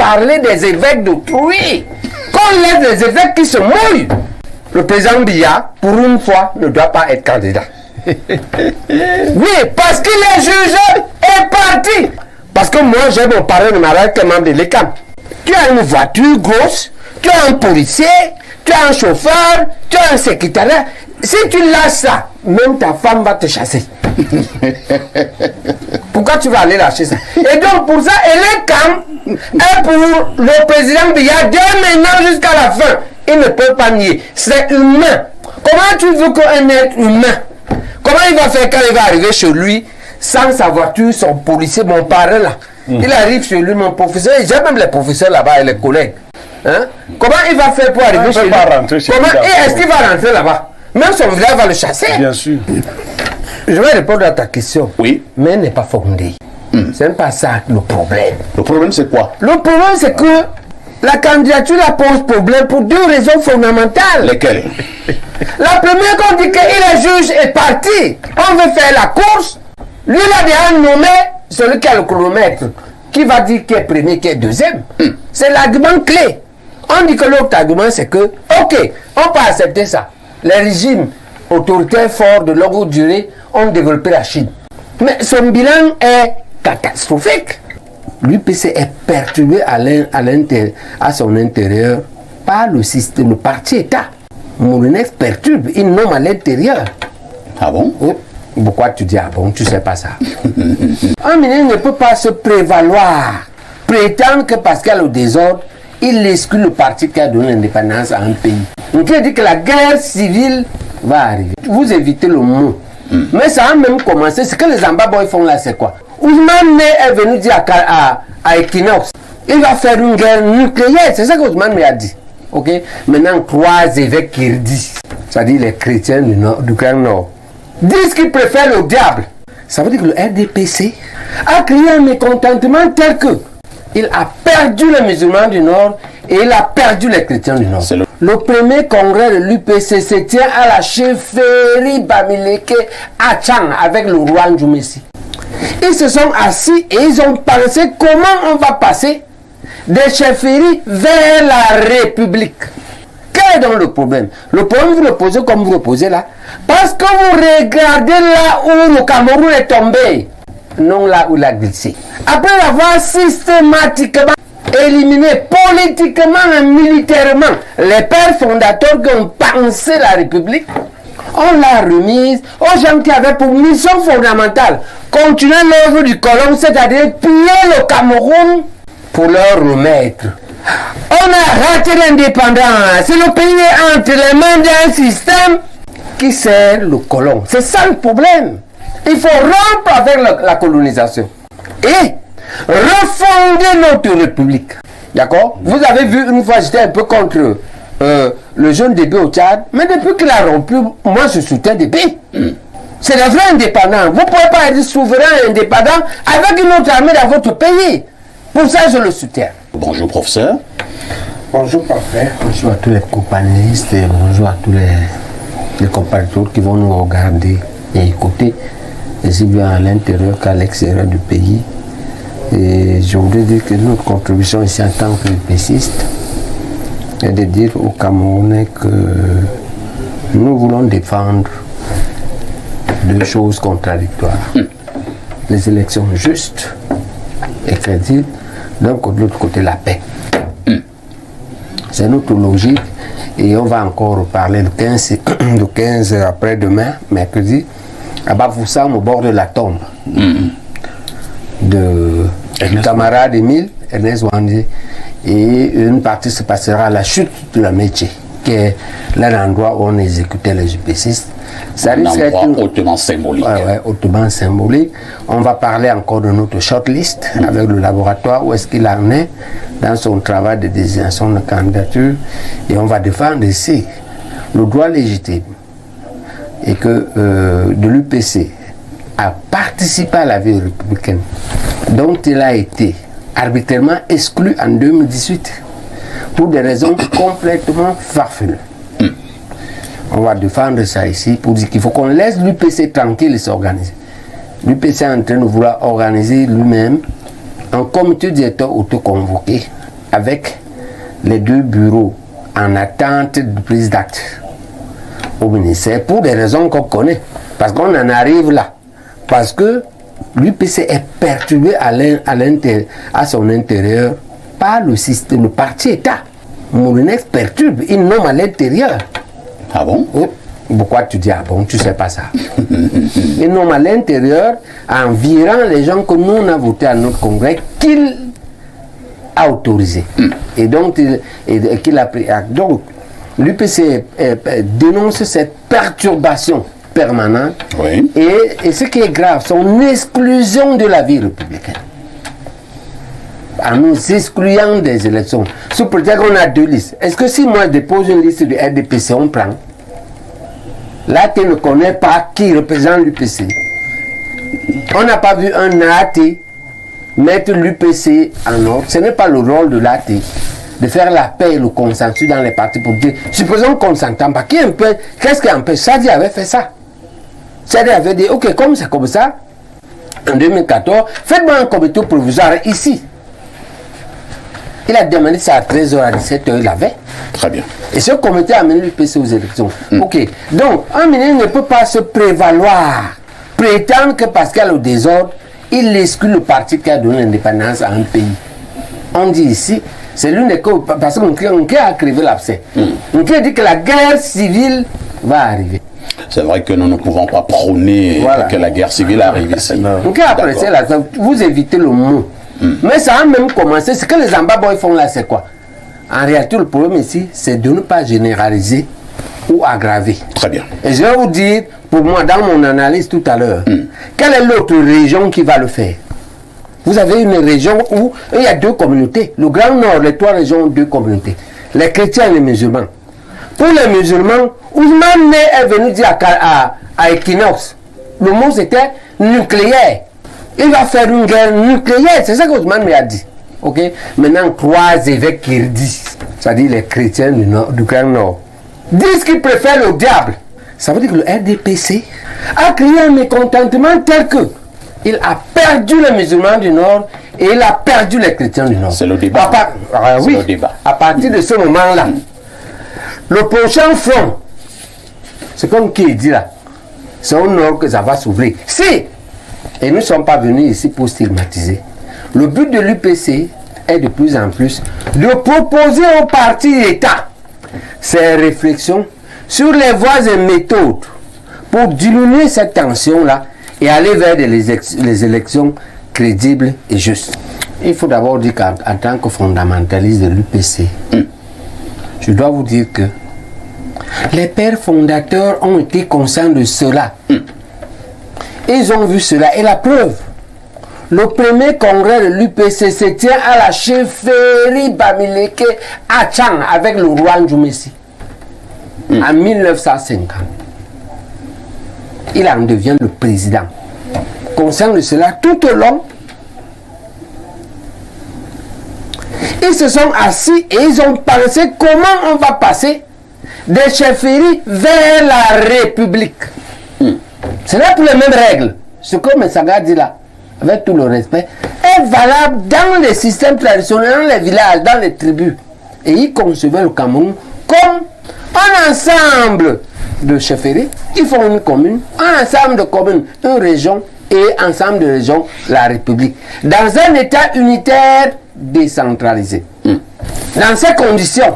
parler des évêques d'autrui. Qu'on laisse les évêques qui se mouillent. Le président Biya, pour une fois, ne doit pas être candidat. Oui, parce qu'il est jugé et parti. Parce que moi, j'ai mon parrain de mariage qui est membre de l'ECAM. Tu as une voiture grosse, tu as un policier, tu as un chauffeur, tu as un secrétaire. Si tu lâches ça, même ta femme va te chasser. Pourquoi tu vas aller lâcher ça? Et donc pour ça, l'ECAM est pour le président Biya dès maintenant jusqu'à la fin. Il ne peut pas nier. C'est humain. Comment tu veux qu'un être humain, comment il va faire quand il va arriver chez lui sans sa voiture, son policier, mon parrain là? Il arrive chez lui, mon professeur, j'ai même les professeurs là-bas et les collègues. Hein? Comment il va faire pour arriver chez lui? Comment est-ce qu'il va rentrer là-bas? Même son village va le chasser. Bien sûr. Je vais répondre à ta question. Oui. Mais elle n'est pas fondée. Ce n'est pas ça le problème. Le problème, c'est quoi? Le problème, c'est que la candidature la pose problème pour deux raisons fondamentales. Lesquelles? La première, qu'on dit qu'il est juge et parti. On veut faire la course. Lui, il a déjà nommé celui qui a le chronomètre. Qui va dire qui est premier, qui est deuxième. C'est l'argument clé. On dit que l'autre argument, c'est que, ok, on peut accepter ça. Les régimes autoritaires forts de longue durée ont développé la Chine. Mais son bilan est catastrophique. L'UPC est perturbé à son intérieur par le système, le parti État. Moulinex perturbe, il nomme à l'intérieur. Ah bon? Oui. Pourquoi tu dis ah bon, tu sais pas ça? Un ministre ne peut pas se prévaloir, prétendre que parce qu'il y a le désordre, il exclut le parti qui a donné l'indépendance à un pays. Donc il dit que la guerre civile va arriver. Vous évitez le mot. Mais ça a même commencé. Ce que les Ambaboy font là, c'est quoi? Ousmane est venu dire à Equinox, il va faire une guerre nucléaire. C'est ça que Ousmane a dit. Ok? Maintenant, 3 évêques Kirdi, c'est-à-dire les chrétiens du Grand Nord, disent qu'ils préfèrent le diable. Ça veut dire que le RDPC a créé un mécontentement tel que il a perdu les musulmans du Nord et il a perdu les chrétiens du Nord. Le premier congrès de l'UPC se tient à la chefferie Bamileke à Tchang avec le roi Ndjoumessi. Ils se sont assis et ils ont pensé comment on va passer des chefferies vers la République. Quel est donc le problème? Le problème, vous le posez comme vous le posez là. Parce que vous regardez là où le Cameroun est tombé, non là où il a glissé. Après avoir systématiquement éliminé politiquement et militairement les pères fondateurs qui ont pensé la République, on l'a remise aux gens qui avaient pour mission fondamentale continuer l'œuvre du colon, c'est-à-dire piller le Cameroun pour leur remettre. On a raté l'indépendance. C'est le pays est entre les mains d'un système qui sert le colon. C'est ça le problème. Il faut rompre avec la colonisation et refonder notre république. D'accord? Vous avez vu une fois, j'étais un peu contre le jeune Débé au Tchad, mais depuis qu'il a rompu, moi je soutiens Débé. C'est le vrai indépendant. Vous ne pouvez pas être souverain et indépendant avec une autre armée dans votre pays. Pour ça, je le soutiens. Bonjour, professeur. Bonjour, parfait. Bonjour à tous les compagnonnistes et bonjour à tous les compatriotes qui vont nous regarder et écouter, aussi bien à l'intérieur qu'à l'extérieur du pays. Et je voudrais dire que notre contribution ici en tant que PCiste est de dire aux Camerounais que nous voulons défendre deux choses contradictoires. Les élections justes et crédibles, d'un côté, de l'autre côté, la paix. C'est notre logique et on va encore reparler le 15 après-demain, mercredi, à Bafoussam, au bord de la tombe de camarade Émile, Ernest Wandé, et une partie se passera à la chute de la métier, qui est l'endroit où on exécutait les UPCistes. Ça risque d'être hautement symbolique. Ouais, hautement symbolique. On va parler encore de notre shortlist avec le laboratoire, où est-ce qu'il en est dans son travail de désignation de candidature. Et on va défendre ici le droit légitime et que de l'UPC a participé à la vie républicaine, dont il a été arbitrairement exclu en 2018 pour des raisons complètement farfelues. On va défendre ça ici pour dire qu'il faut qu'on laisse l'UPC tranquille et s'organiser. L'UPC est en train de vouloir organiser lui-même un comité directeur autoconvoqué avec les 2 bureaux en attente de prise d'acte au ministère pour des raisons qu'on connaît. Parce qu'on en arrive là. Parce que l'UPC est perturbé à son intérieur par le système, le parti État. Moulinex perturbe, il nomme à l'intérieur. Ah bon? Oui. Pourquoi tu dis ah bon, tu sais pas ça? Il nomme à l'intérieur, en virant les gens que nous on a voté à notre congrès, qu'il a autorisé. Et donc, qu'il a pris acte. Donc, l'UPC dénonce cette perturbation permanente. Oui. Et ce qui est grave, son exclusion de la vie républicaine. En nous excluant des élections. Sous prétexte qu'on a 2 listes. Est-ce que si moi je dépose une liste de RDPC, on prend? Là, tu ne connais pas qui représente l'UPC. On n'a pas vu un AT mettre l'UPC en ordre. Ce n'est pas le rôle de l'AT de faire la paix et le consensus dans les partis politiques. Supposons qu'on ne s'entend pas. Qu'est-ce qui empêche? Sadi avait fait ça. Sadi avait dit, ok, comme c'est comme ça, en 2014, faites-moi un comité provisoire ici. Il a demandé ça à 13h, à 17h, il l'avait. Très bien. Et ce comité a amené l'UPC aux élections. Ok. Donc, un ministre ne peut pas se prévaloir, prétendre que parce qu'il y a le désordre, il exclut le parti qui a donné l'indépendance à un pays. On dit ici, c'est l'une des causes, parce qu'on a créé l'abcès. On a dit que la guerre civile va arriver. C'est vrai que nous ne pouvons pas prôner que la guerre civile arrive ici. Donc, après, vous évitez le mot. Mais ça a même commencé. Ce que les Ambaboy font là, c'est quoi? En réalité, le problème ici, c'est de ne pas généraliser ou aggraver. Très bien. Et je vais vous dire, pour moi, dans mon analyse tout à l'heure, quelle est l'autre région qui va le faire? Vous avez une région où il y a 2 communautés. Le Grand Nord, les 3 régions ont 2 communautés. Les chrétiens et les musulmans. Pour les musulmans, Ousmane est venu dire à Equinox, le mot c'était nucléaire. Il va faire une guerre nucléaire, c'est ça que Ousmane a dit. Ok? Maintenant, 3 évêques Kirdi, c'est-à-dire les chrétiens du Grand Nord, disent qu'ils préfèrent le diable. Ça veut dire que le RDPC a créé un mécontentement tel que il a perdu les musulmans du Nord et il a perdu les chrétiens du Nord. C'est le débat. Oui, le débat. À partir de ce moment-là, le prochain front, c'est comme qui dit là, c'est au Nord que ça va s'ouvrir. Si, et nous ne sommes pas venus ici pour stigmatiser, le but de l'UPC est de plus en plus de proposer au parti d'État ses réflexions sur les voies et méthodes pour diminuer cette tension-là et aller vers les élections crédibles et justes. Il faut d'abord dire qu'en tant que fondamentaliste de l'UPC, je dois vous dire que les pères fondateurs ont été conscients de cela. Ils ont vu cela. Et la preuve, le premier congrès de l'UPC se tient à la chefferie Bamileke à Tchang avec le roi Ndjoumessi en 1950. Il en devient le président. Conscient de cela, tout au long, ils se sont assis et ils ont pensé comment on va passer des chefferies vers la République. Ce n'est plus les mêmes règles. Ce que Messaga dit là, avec tout le respect, est valable dans les systèmes traditionnels, dans les villages, dans les tribus. Et ils concevaient le Cameroun comme un ensemble de chefferies. Ils font une commune, un ensemble de communes, une région et ensemble de régions, la République. Dans un État unitaire décentralisé. Dans ces conditions,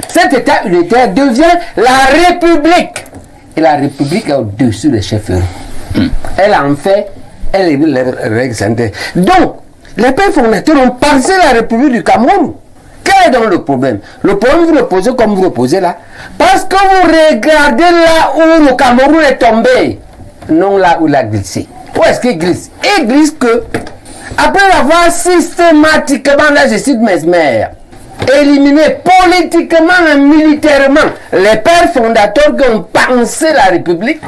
cet État unitaire devient la République. Et la République est au-dessus des chefferies. Elle en fait, elle est les règles sanitaires. Donc, les pères fondateurs ont pensé la République du Cameroun. Quel est donc le problème? Le problème, vous le posez comme vous le posez là. Parce que vous regardez là où le Cameroun est tombé. Non là où il a glissé. Où est-ce qu'il glisse? Il glisse que, après avoir systématiquement, là je cite Mesmer, éliminé politiquement et militairement les pères fondateurs qui ont pensé la République,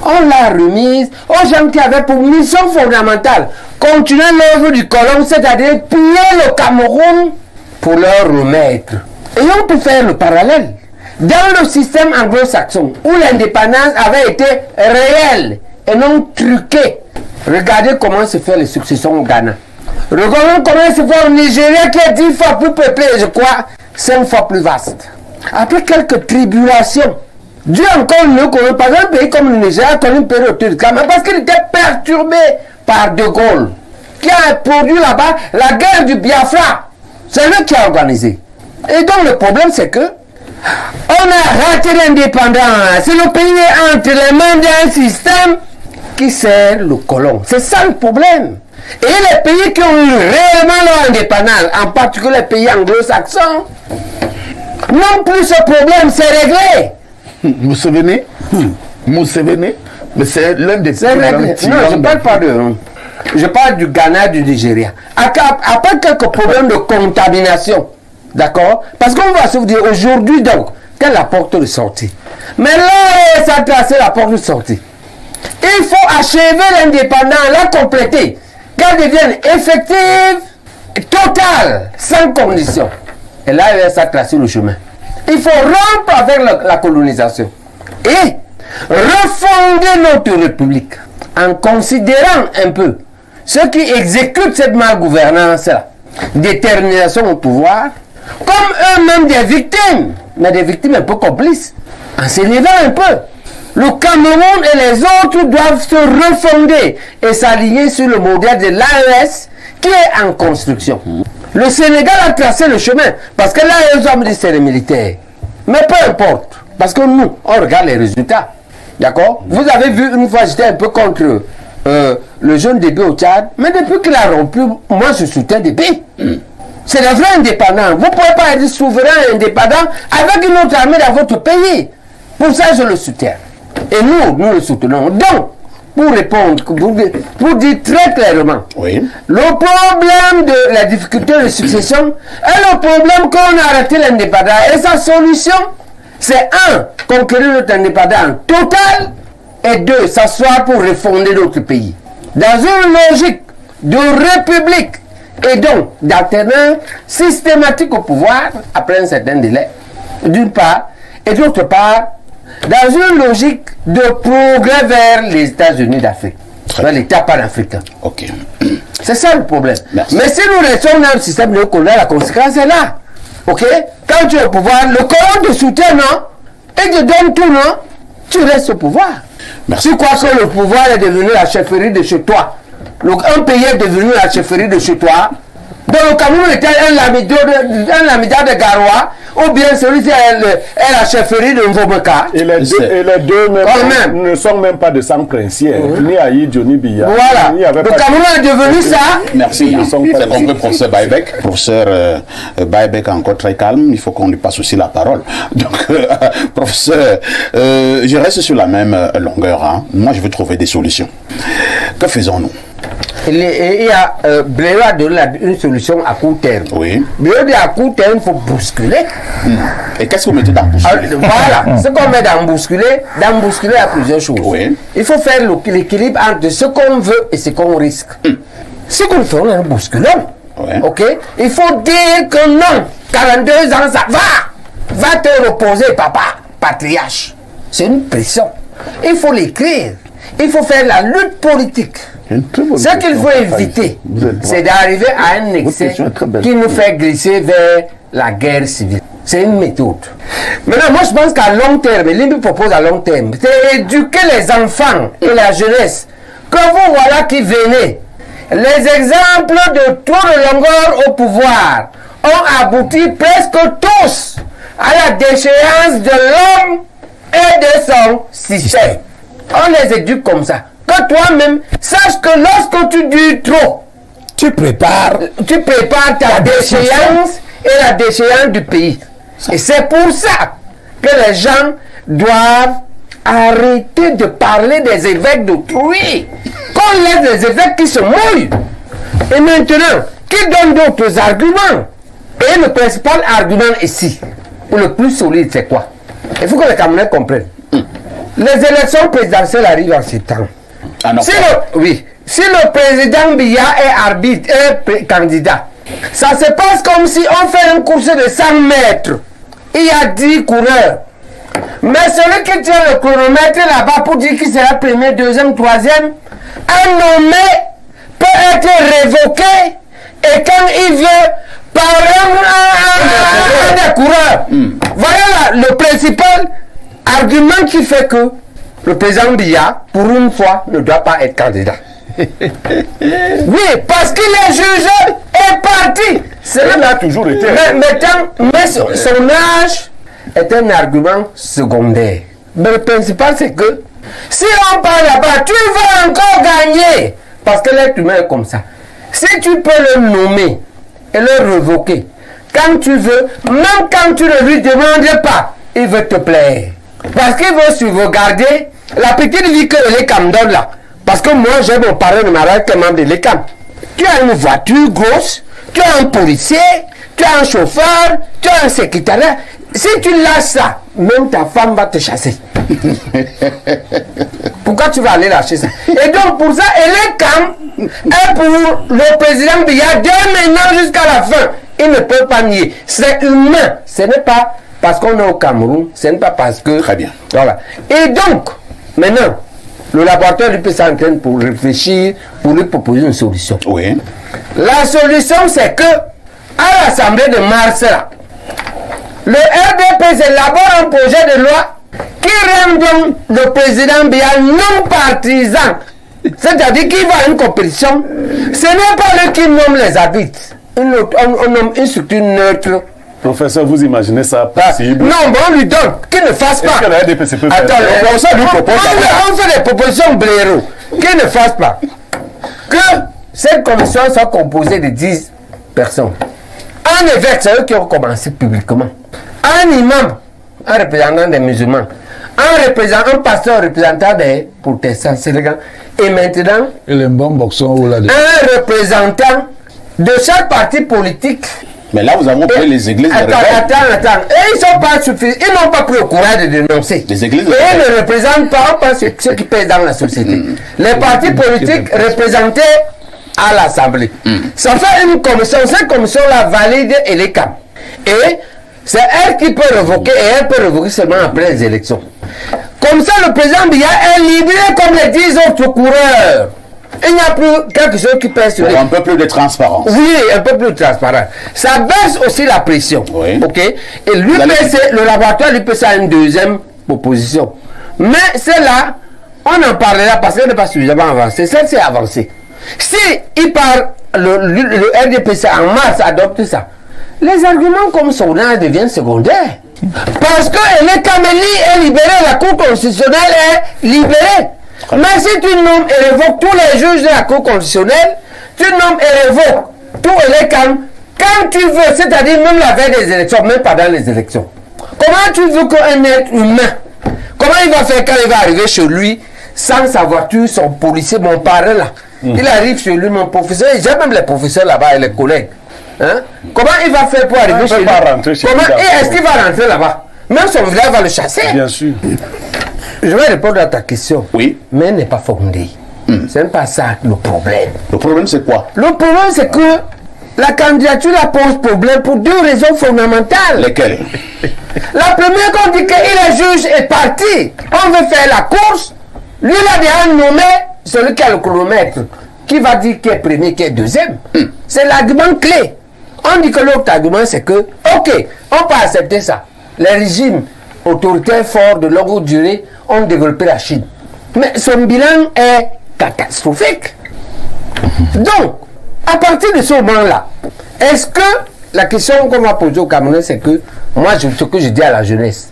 on l'a remise aux gens qui avaient pour mission fondamentale continuer l'œuvre du colon, c'est-à-dire piller le Cameroun pour leur remettre. Et on peut faire le parallèle. Dans le système anglo-saxon, où l'indépendance avait été réelle et non truquée, regardez comment se fait les successions au Ghana. Regardons comment il se voit au Nigeria qui est 10 fois plus peuplé, je crois, 5 fois plus vaste. Après quelques tribulations, Dieu encore mieux qu'on par exemple, un pays comme le Nigeria a connu une période de mais parce qu'il était perturbé par De Gaulle, qui a produit là-bas la guerre du Biafra. C'est lui qui a organisé. Et donc le problème c'est que on a raté l'indépendance. C'est le pays est entre les mains d'un système qui sert le colon. C'est ça le problème. Et les pays qui ont eu réellement leur indépendance, en particulier les pays anglo-saxons, non plus ce problème, c'est réglé. Museveni, mais c'est l'un des plus grands. Non, je ne parle pas de... Je parle du Ghana, du Nigeria. Après quelques problèmes de contamination, d'accord? Parce qu'on va se dire aujourd'hui, donc, quelle est la porte de sortie? Mais là, ça a tracé la porte de sortie. Il faut achever l'indépendance, la compléter, qu'elle devienne effective, totale, sans condition. Et là, ça a tracé le chemin. Il faut rompre avec la colonisation et refonder notre République en considérant un peu ceux qui exécutent cette malgouvernance-là, détermination au pouvoir, comme eux-mêmes des victimes, mais des victimes un peu complices, en s'élevant un peu. Le Cameroun et les autres doivent se refonder et s'aligner sur le modèle de l'AES qui est en construction. Le Sénégal a tracé le chemin parce que là, ils ont dit c'est les militaires. Mais peu importe, parce que nous, on regarde les résultats. D'accord? Vous avez vu, une fois, j'étais un peu contre le jeune Débé au Tchad, mais depuis qu'il a rompu, moi je soutiens Débé. C'est le vrai indépendant. Vous ne pouvez pas être souverain et indépendant avec une autre armée dans votre pays. Pour ça, je le soutiens. Et nous le soutenons. Donc, pour répondre, pour dire très clairement, oui. Le problème de la difficulté de succession est le problème qu'on a arrêté l'indépendance. Et sa solution, c'est un, conquérir notre indépendance totale, et deux, s'asseoir pour refonder notre pays. Dans une logique de république, et donc d'alternance systématique au pouvoir, après un certain délai, d'une part, et d'autre part, dans une logique de progrès vers les États-Unis d'Afrique, vers l'État panafricain. Ok. C'est ça le problème. Merci. Mais si nous restons dans le système néocolonial, la conséquence est là. Ok? Quand tu es au pouvoir, le colon te soutient, non? Et te donne tout, non? Tu restes au pouvoir. Merci. Tu crois que le pouvoir est devenu la chefferie de chez toi. Un pays est devenu la chefferie de chez toi. Donc le Cameroun était un lamida de Garoua, ou bien celui qui est la chefferie de Mvobeka. Et les deux ne sont même pas de sang princier. Ni Aïe, Johnny Biya. Voilà. Le Cameroun est devenu ça. Merci. C'est compris, professeur Baïbek. Professeur Baïbek est encore très calme. Il faut qu'on lui passe aussi la parole. Donc, professeur, je reste sur la même longueur. Hein. Moi, je veux trouver des solutions. Que faisons-nous? Il y a Bléo a donné une solution à court terme. Oui. Bléo dit à court terme, il faut bousculer. Et qu'est-ce que vous mettez dans bousculer? Voilà. Ce qu'on met dans bousculer, il y a plusieurs choses. Oui. Il faut faire l'équilibre entre ce qu'on veut et ce qu'on risque. Ce qu'on fait, on bousculons. Oui. Ok? Il faut dire que non. 42 ans, ça va. Va te reposer, papa, patriarche. C'est une pression. Il faut l'écrire. Il faut faire la lutte politique. Ce qu'il faut éviter, c'est d'arriver à un excès qui nous fait glisser vers la guerre civile. C'est une méthode. Maintenant, moi je pense qu'à long terme, l'INPI propose à long terme, c'est éduquer les enfants et la jeunesse. Que vous voilà qui venez. Les exemples de tour de longueur au pouvoir ont abouti presque tous à la déchéance de l'homme et de son système. On les éduque comme ça. Que toi-même, sache que lorsque tu dis trop, tu prépares ta déchéance et la déchéance du pays. Et c'est pour ça que les gens doivent arrêter de parler des évêques d'autrui. Qu'on laisse les évêques qui se mouillent. Et maintenant, qui donnent d'autres arguments. Et le principal argument ici, ou le plus solide, c'est quoi? Il faut que les Camerounais comprennent. Les élections présidentielles arrivent en septembre. Ah non. Si le président Biya est arbitre et candidat, ça se passe comme si on fait une course de 100 mètres. Il y a 10 coureurs. Mais celui qui tient le chronomètre là-bas pour dire qu'il sera premier, deuxième, troisième, un nommé peut être révoqué Et quand il veut parler un des coureurs, voilà le principal argument qui fait que le président Biya, pour une fois, ne doit pas être candidat. Oui, parce qu'il est jugé et parti. Il a toujours été. Mais son âge est un argument secondaire. Mais le principal, c'est que si on parle là-bas, tu vas encore gagner. Parce que l'être humain est comme ça. Si tu peux le nommer et le révoquer, quand tu veux, même quand tu ne lui demandes pas, il veut te plaire. Parce qu'il veut sauvegarder la petite vie que l'ECAM donne là. Parce que moi, j'ai mon parrain de mariage qui est membre de l'ECAM. Tu as une voiture grosse, tu as un policier, tu as un chauffeur, tu as un secrétaire. Si tu lâches ça, même ta femme va te chasser. Pourquoi tu vas aller lâcher ça? Et donc, pour ça, l'ECAM est pour le président Biya de maintenant jusqu'à la fin. Il ne peut pas nier. C'est humain. Ce n'est pas parce qu'on est au Cameroun, ce n'est pas parce que... Très bien. Voilà. Et donc, maintenant, le laboratoire peut s'entraîner pour réfléchir, pour lui proposer une solution. Oui. La solution, c'est que, à l'Assemblée de mars, là, le RDP élabore un projet de loi qui rend donc le président Biya non partisan. C'est-à-dire qu'il va à une compétition. Ce n'est pas lui qui nomme les arbitres. On nomme une structure neutre. Professeur, vous imaginez ça possible? Non, mais on lui donne qu'il ne fasse pas. Est-ce que la RDPC peut faire? Attends, on fait des propositions blaireaux. Qu'il ne fasse pas. Que cette commission soit composée de 10 personnes. Un évêque, c'est eux qui ont commencé publiquement. Un imam, un représentant des musulmans. Un pasteur représentant des protestants. Et maintenant, un représentant de chaque parti politique. Mais là, vous avez pris les églises. Attends. Et ils sont pas suffisants. Ils n'ont pas pris le courage de dénoncer. Les églises. Et ils ne représentent pas ceux qui pèsent dans la société. Les partis politiques représentés à l'Assemblée. Ça fait une commission. Cette commission-là valide et les camps. Et c'est elle qui peut révoquer. Et elle peut révoquer seulement après les élections. Comme ça, le président Biya est libéré comme les 10 autres coureurs. Il n'y a plus quelque chose qui pèse sur lui. Un peu plus de transparence. Oui, un peu plus de transparence. Ça baisse aussi la pression. Oui. Ok. Et l'UPC, le laboratoire l'UPC a une deuxième proposition. Mais celle-là, on en parlera parce qu'elle n'est pas suffisamment avancée. Celle-ci est avancée. Si il part, le RDPC en mars adopte ça, les arguments comme son âge deviennent secondaires. Parce que l'État est libéré, la Cour constitutionnelle est libérée. Mais si tu nommes et révoques tous les juges de la Cour constitutionnelle, tu nommes et révoques tous les camps quand tu veux, c'est-à-dire même la veille des élections, même pendant les élections. Comment tu veux qu'un être humain, comment il va faire quand il va arriver chez lui, sans sa voiture, son policier, mon parrain là, il arrive chez lui, mon professeur, j'ai même les professeurs là-bas et les collègues. Hein? Comment il va faire pour arriver chez lui? Est-ce qu'il va rentrer là-bas? Même son village va le chasser. Bien sûr. Je vais répondre à ta question. Oui. Mais elle n'est pas fondée. Ce n'est pas ça le problème. Le problème, c'est quoi? Le problème, c'est que la candidature la pose problème pour deux raisons fondamentales. Lesquelles? La première, qu'on dit qu'il est juge et parti. On veut faire la course. Lui, il a déjà nommé celui qui a le chronomètre. Qui va dire qui est premier, qui est deuxième. C'est l'argument clé. On dit que l'autre argument, c'est que, ok, on peut accepter ça. Les régimes autoritaires forts de longue durée ont développé la Chine. Mais son bilan est catastrophique. Donc, à partir de ce moment-là, est-ce que la question qu'on va poser au Cameroun, c'est que, moi, ce que je dis à la jeunesse,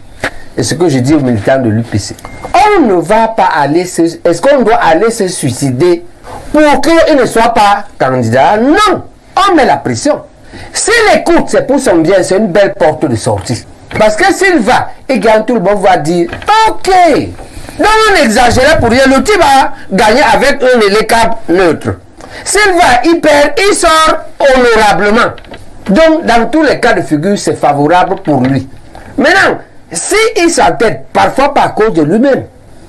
et ce que je dis aux militants de l'UPC, on ne va pas aller est-ce qu'on doit aller se suicider pour qu'il ne soit pas candidat? Non, on met la pression. S'il écoute, c'est pour son bien, c'est une belle porte de sortie. Parce que s'il va, et gagne, tout le monde va dire, ok, donc on exagère pour rien, le type va gagner avec un élecable neutre. S'il va, il perd, il sort honorablement. Donc, dans tous les cas de figure, c'est favorable pour lui. Maintenant, s'il s'entête, parfois par cause de lui-même,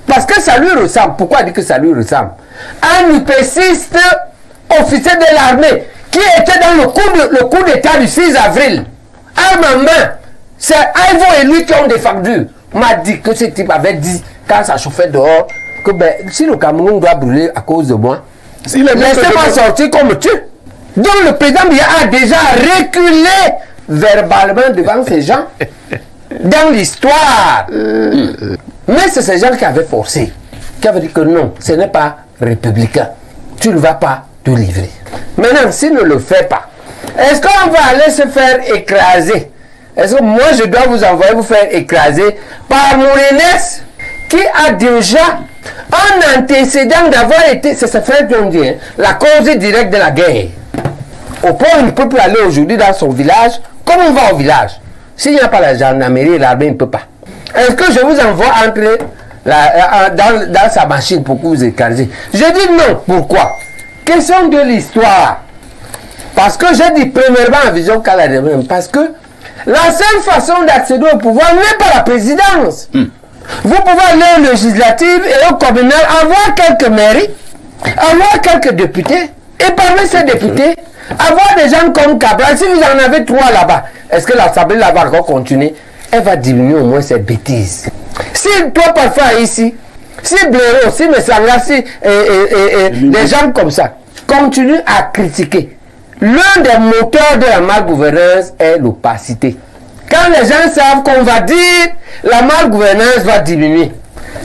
parce que ça lui ressemble, pourquoi dire que ça lui ressemble? Un UPCiste officier de l'armée qui était dans le coup d'état du 6 avril, arme en main, c'est Ivo et lui qui ont défendu. M'a dit que ce type avait dit, quand ça chauffait dehors, que ben, si le Cameroun doit brûler à cause de moi, laissez-moi sortir comme tu. Donc le président Biya a déjà reculé verbalement devant ces gens dans l'histoire. Mais c'est ces gens qui avaient forcé, qui avaient dit que non, ce n'est pas républicain. Tu ne vas pas te livrer. Maintenant, s'il ne le fait pas, est-ce qu'on va aller se faire écraser? Est-ce que moi je dois vous envoyer vous faire écraser par Mourinès qui a déjà un antécédent d'avoir été, c'est ce frère qui ont dit, la cause directe de la guerre. Au point où il ne peut plus aller aujourd'hui dans son village, comme on va au village. S'il n'y a pas la gendarmerie, l'armée ne peut pas. Est-ce que je vous envoie entrer dans sa machine pour que vous écrasez? Je dis non. Pourquoi? Question de l'histoire. Parce que j'ai dit premièrement en vision canadienne, parce que la seule façon d'accéder au pouvoir n'est pas la présidence. Vous pouvez aller au législatif et au communal, avoir quelques mairies, avoir quelques députés, et parmi ces députés, avoir des gens comme Cabral. Si vous en avez 3 là-bas, est-ce que l'Assemblée là va encore continuer? Elle va diminuer au moins cette bêtise. Si toi parfois ici, si Blaireau, si Messanga, si des gens comme ça continuent à critiquer, l'un des moteurs de la malgouvernance est l'opacité. Quand les gens savent qu'on va dire la malgouvernance va diminuer,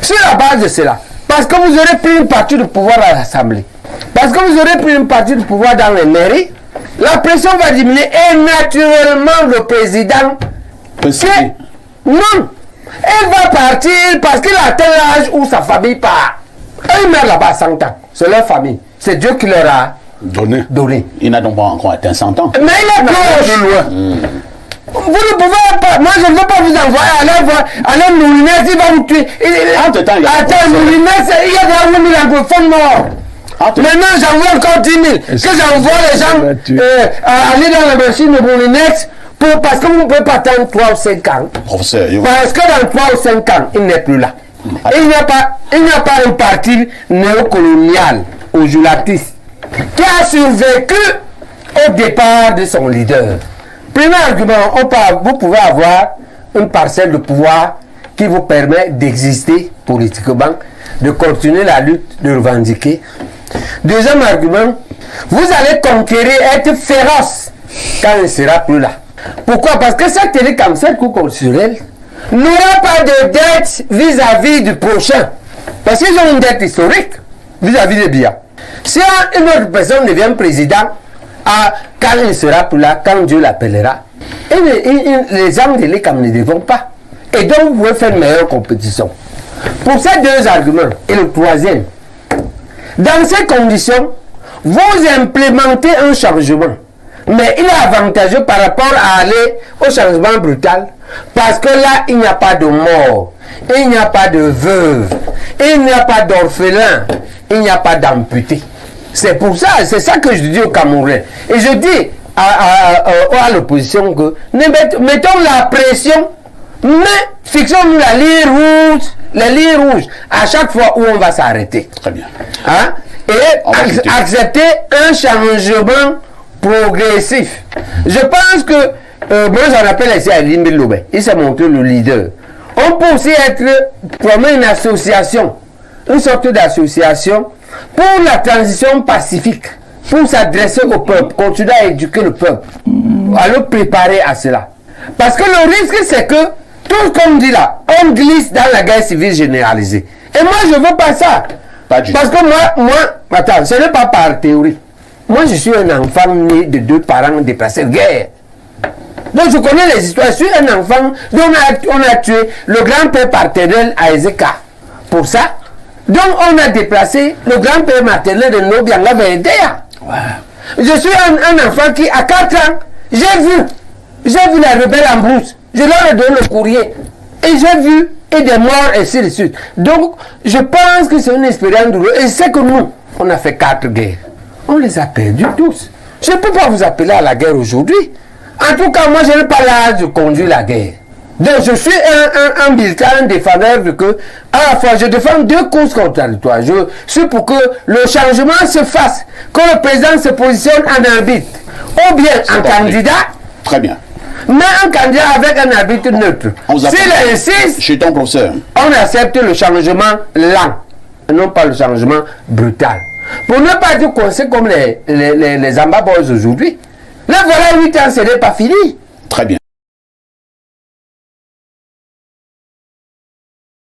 sur la base de cela, parce que vous aurez pris une partie du pouvoir à l'Assemblée, parce que vous aurez pris une partie du pouvoir dans les mairies, la pression va diminuer et naturellement le président, non, elle va partir parce qu'il a atteint l'âge où sa famille part. Eux meurent là-bas à 100 ans, c'est leur famille, c'est Dieu qui leur a donné. Il n'a donc pas encore atteint 100 ans. Mais il est proche. Vous ne pouvez pas, moi je ne veux pas vous envoyer aller Mourinès, il va vous tuer. Attends, Mourinès, il y a des 1000 anglophones morts. Maintenant j'envoie encore 10 000. Que j'envoie les gens aller dans la machine de Mourinès parce que vous ne pouvez pas attendre 3 ou 5 ans. Professeur, parce que dans 3 ou 5 ans, il n'est plus là. Il n'y a pas un parti néocolonial au Julatis qui a survécu au départ de son leader. Premier argument, vous pouvez avoir une parcelle de pouvoir qui vous permet d'exister politiquement, de continuer la lutte, de revendiquer. Deuxième argument, vous allez conquérir, être féroce quand il ne sera plus là. Pourquoi? Parce que cette élite comme cette cour constitutionnelle n'aura pas de dette vis-à-vis du prochain. Parce qu'ils ont une dette historique vis-à-vis des biens. Si une autre personne devient président, quand il ne sera plus là, quand Dieu l'appellera, les gens de l'État ne devront pas. Et donc, vous pouvez faire une meilleure compétition. Pour ces 2 arguments, et le troisième, dans ces conditions, vous implémentez un changement. Mais il est avantageux par rapport à aller au changement brutal, parce que là, il n'y a pas de mort, il n'y a pas de veuve, il n'y a pas d'orphelin, il n'y a pas d'amputé. C'est pour ça, c'est ça que je dis aux Camerounais. Et je dis à l'opposition que mettons la pression, mais fixons-nous les lignes rouges à chaque fois où on va s'arrêter. Très bien. Hein? Et accepter un changement progressif. Je pense que, moi j'en appelle ici à Limbe, il s'est montré le leader. On peut aussi former une association, une sorte d'association pour la transition pacifique, pour s'adresser au peuple, continuer à éduquer le peuple, à le préparer à cela. Parce que le risque, c'est que tout ce qu'on dit là, on glisse dans la guerre civile généralisée. Et moi, je ne veux pas ça. Parce que moi, attends, ce n'est pas par théorie. Moi, je suis un enfant né de 2 parents déplacés de guerre. Donc, je connais les histoires. Je suis un enfant dont on a tué le grand-père paternel à Ezeka. Pour ça, donc on a déplacé le grand-père maternel de Nobianga vers Edea. Je suis un enfant qui, à 4 ans, j'ai vu la rebelle en brousse. Je leur ai donné le courrier. Et j'ai vu, et des morts, et ainsi de suite. Donc, je pense que c'est une expérience douloureuse. Et c'est que nous, on a fait 4 guerres. On les a perdus tous. Je ne peux pas vous appeler à la guerre aujourd'hui. En tout cas, moi, je n'ai pas l'âge de conduire la guerre. Donc, je suis un militant, un défendeur de que, à la fois, je défends 2 causes contradictoires. Je suis pour que le changement se fasse, que le président se positionne en arbitre, ou bien en candidat. Très bien. Mais un candidat avec un arbitre neutre. S'il insiste, chez ton professeur, on accepte le changement lent, non pas le changement brutal. Pour ne pas dire qu'on sait comme les Amba Boys aujourd'hui. Là, voilà 8 ans, ce n'est pas fini. Très bien.